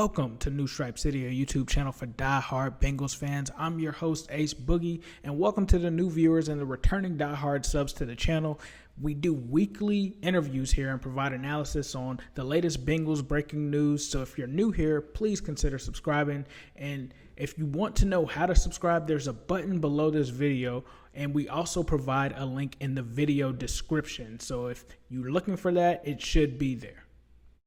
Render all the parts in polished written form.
Welcome to New Stripe City, a YouTube channel for die-hard Bengals fans. I'm your host, Ace Boogie, and welcome to the new viewers and the returning die-hard subs to the channel. We do weekly interviews here and provide analysis on the latest Bengals breaking news. So if you're new here, please consider subscribing. And if you want to know how to subscribe, there's a button below this video, and we also provide a link in the video description. So if you're looking for that, it should be there.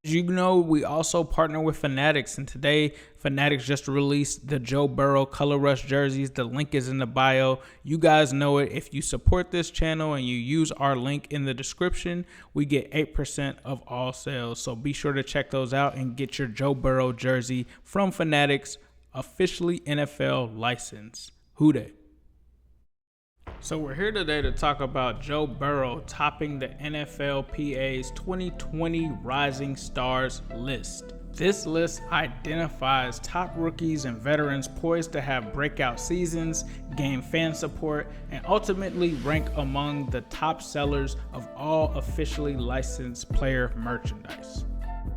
As you know, we also partner with Fanatics, and today Fanatics just released the Joe Burrow Color Rush jerseys. The link is in the bio. You guys know it. If you support this channel and you use our link in the description, we get 8% of all sales. So be sure to check those out and get your Joe Burrow jersey from Fanatics, officially NFL licensed. Who dey? So we're here today to talk about Joe Burrow topping the NFLPA's 2020 Rising Stars list. This list identifies top rookies and veterans poised to have breakout seasons, gain fan support, and ultimately rank among the top sellers of all officially licensed player merchandise.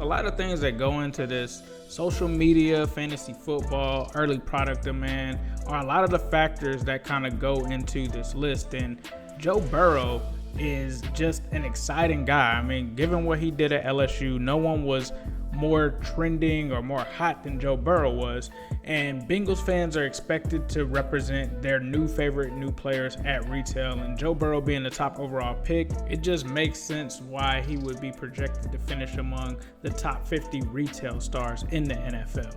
A lot of things that go into this: social media, fantasy football, early product demand, are a lot of the factors that kind of go into this list. And Joe Burrow is just an exciting guy. I mean, given what he did at LSU, no one was more trending or more hot than Joe Burrow was, and Bengals fans are expected to represent their favorite new players at retail, and Joe Burrow being the top overall pick, it just makes sense why he would be projected to finish among the top 50 retail stars in the NFL.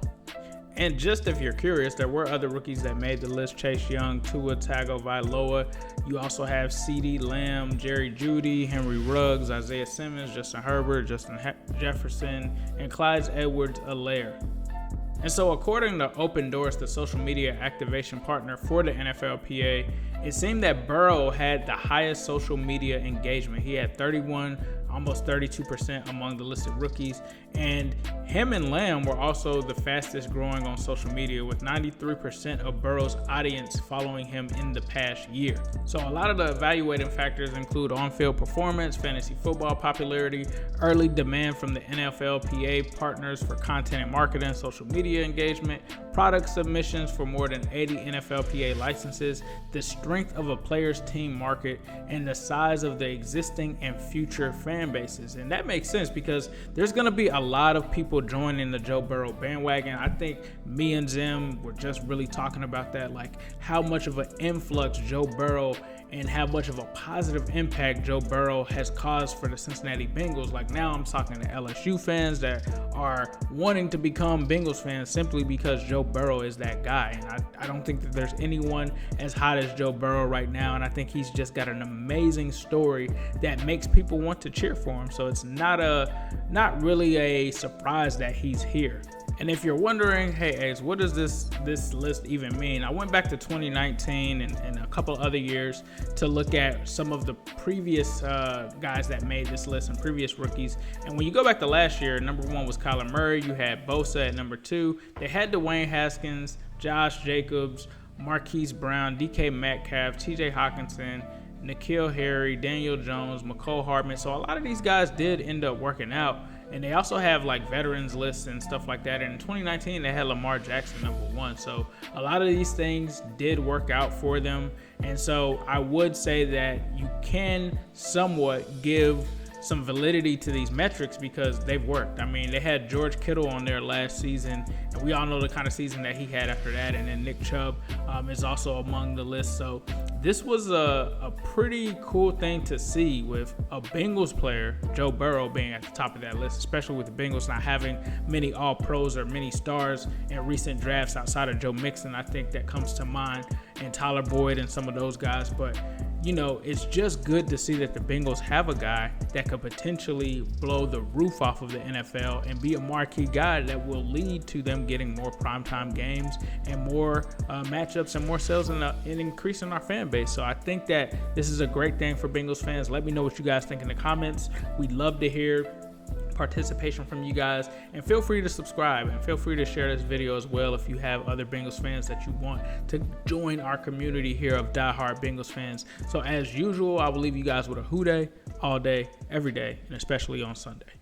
And just if you're curious, there were other rookies that made the list: Chase Young, Tua Tagovailoa. You also have CeeDee Lamb, Jerry Jeudy, Henry Ruggs, Isaiah Simmons, Justin Herbert, Justin Jefferson, and Clyde Edwards-Helaire. And so according to Open Doors, the social media activation partner for the NFLPA, it seemed that Burrow had the highest social media engagement. He had 31, almost 32% among the listed rookies. And him and Lamb were also the fastest growing on social media, with 93% of Burrow's audience following him in the past year. So a lot of the evaluating factors include on-field performance, fantasy football popularity, early demand from the NFLPA partners for content and marketing, social media engagement, product submissions for more than 80 NFLPA licenses, the strength of a player's team market, and the size of the existing and future fan bases. And that makes sense because there's going to be a lot of people joining the Joe Burrow bandwagon. I think me and Zim were just really talking about that, like how much of an influx Joe Burrow and how much of a positive impact Joe Burrow has caused for the Cincinnati Bengals. Like now I'm talking to LSU fans that are wanting to become Bengals fans simply because Joe Burrow is that guy. And I don't think that there's anyone as hot as Joe Burrow right now. And I think he's just got an amazing story that makes people want to cheer for him. So it's not really a surprise that he's here. And if you're wondering, hey Ace, what does this list even mean? I went back to 2019 and a couple other years to look at some of the previous guys that made this list and previous rookies. And when you go back to last year, number 1 was Kyler Murray. You had Bosa at number 2. They had Dwayne Haskins, Josh Jacobs, Marquise Brown, DK Metcalf, TJ Hawkinson, N'Keal Harry, Daniel Jones, McCole Hardman. So a lot of these guys did end up working out. And they also have like veterans lists and stuff like that. And in 2019, they had Lamar Jackson number 1. So a lot of these things did work out for them. And so I would say that you can somewhat give some validity to these metrics because they've worked. I mean, they had George Kittle on there last season, and we all know the kind of season that he had after that. And then Nick Chubb is also among the list. So this was a pretty cool thing to see, with a Bengals player, Joe Burrow, being at the top of that list, especially with the Bengals not having many all-pros or many stars in recent drafts outside of Joe Mixon. I think that comes to mind, and Tyler Boyd and some of those guys. But you know, it's just good to see that the Bengals have a guy that could potentially blow the roof off of the NFL and be a marquee guy that will lead to them getting more primetime games and more matchups and more sales and increasing our fan base. So I think that this is a great thing for Bengals fans. Let me know what you guys think in the comments. We'd love to hear participation from you guys, and feel free to subscribe and feel free to share this video as well if you have other Bengals fans that you want to join our community here of diehard Bengals fans. So as usual, I will leave you guys with a who dey all day, every day, and especially on Sunday.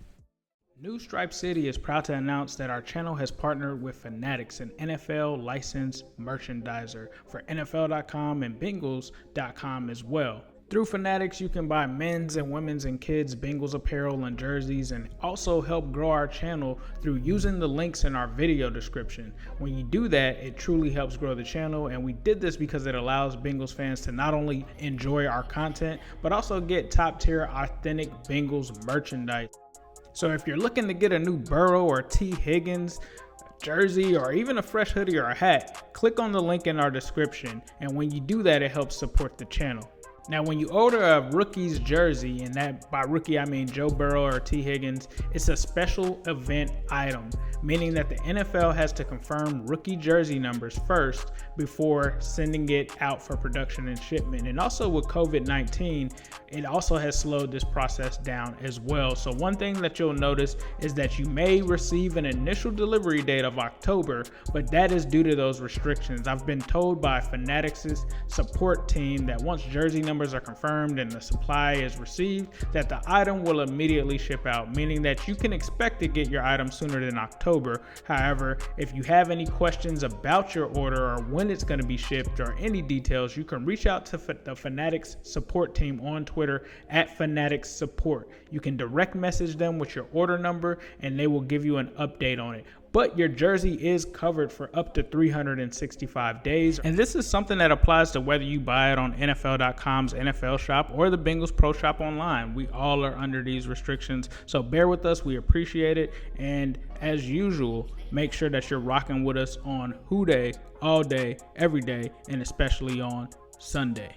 New Stripe City is proud to announce that our channel has partnered with Fanatics, an NFL licensed merchandiser for NFL.com and Bengals.com as well. Through Fanatics, you can buy men's and women's and kids' Bengals apparel and jerseys, and also help grow our channel through using the links in our video description. When you do that, it truly helps grow the channel, and we did this because it allows Bengals fans to not only enjoy our content, but also get top-tier authentic Bengals merchandise. So if you're looking to get a new Burrow or T. Higgins jersey, or even a fresh hoodie or a hat, click on the link in our description, and when you do that, it helps support the channel. Now, when you order a rookie's jersey, and that by rookie I mean Joe Burrow or T. Higgins, it's a special event item, meaning that the NFL has to confirm rookie jersey numbers first before sending it out for production and shipment. And also with COVID-19, it also has slowed this process down as well. So one thing that you'll notice is that you may receive an initial delivery date of October, but that is due to those restrictions. I've been told by Fanatics' support team that once jersey numbers are confirmed and the supply is received, that the item will immediately ship out, meaning that you can expect to get your item sooner than October. However, if you have any questions about your order or when it's going to be shipped or any details, you can reach out to the Fanatics support team on Twitter at Fanatics Support. You can direct message them with your order number and they will give you an update on it. But your jersey is covered for up to 365 days. And this is something that applies to whether you buy it on NFL.com's NFL shop or the Bengals Pro Shop online. We all are under these restrictions, so bear with us. We appreciate it. And as usual, make sure that you're rocking with us on Who Day, all day, every day, and especially on Sunday.